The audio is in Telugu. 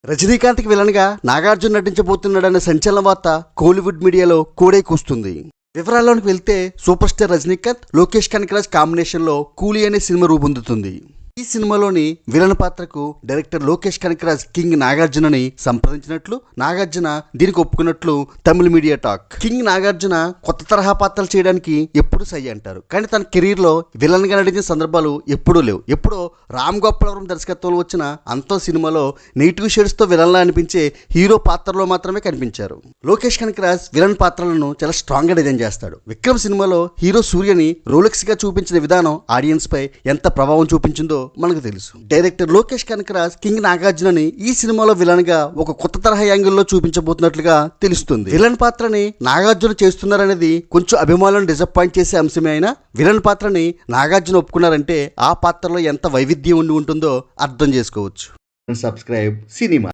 రజనీకాంత్కి విలన్గా నాగార్జున నటించబోతున్నాడనే సంచలన వార్త కోలీవుడ్ మీడియాలో కోడే కూస్తుంది. వివరాల్లోకి వెళ్తే సూపర్ స్టార్ రజనీకాంత్, లోకేష్ కనకరాజ్ కాంబినేషన్లో కూలీ అనే సినిమా రూపొందుతుంది. ఈ సినిమాలోని విలన్ పాత్రకు డైరెక్టర్ లోకేష్ కనకరాజ్ కింగ్ నాగార్జునని సంప్రదించినట్లు, నాగార్జున దీనికి ఒప్పుకున్నట్లు తమిళ మీడియా టాక్. కింగ్ నాగార్జున కొత్త తరహా పాత్రలు చేయడానికి ఎప్పుడు సై అంటారు, కానీ తన కెరీర్లో విలన్గా నటించిన సందర్భాలు ఎప్పుడూ లేవు. ఎప్పుడో రామ్ గోపాలవరం దర్శకత్వంలో వచ్చిన అంతో సినిమాలో నెగిటివ్ షేడ్స్తో విలన్లా అనిపించే హీరో పాత్రలో మాత్రమే కనిపించారు. లోకేష్ కనకరాజ్ విలన్ పాత్రలను చాలా స్ట్రాంగ్గా డిజైన్ చేస్తాడు. విక్రమ్ సినిమాలో హీరో సూర్యని రోలెక్స్గా చూపించిన విధానం ఆడియన్స్ పై ఎంత ప్రభావం చూపించిందో మనకు తెలుసు. డైరెక్టర్ లోకేష్ కనకరాజ్ కింగ్ నాగార్జునని ఈ సినిమాలో విలన్ గా ఒక కొత్త తరహా యాంగిల్లో చూపించబోతున్నట్లుగా తెలుస్తుంది. విలన్ పాత్రని నాగార్జున చేస్తున్నారనేది కొంచెం అభిమానులను డిసప్పాయింట్ చేసే అంశమే అయినా, విలన్ పాత్రని నాగార్జున ఒప్పుకున్నారంటే ఆ పాత్రలో ఎంత వైవిధ్యం ఉండి ఉంటుందో అర్థం చేసుకోవచ్చు. Subscribe cinema.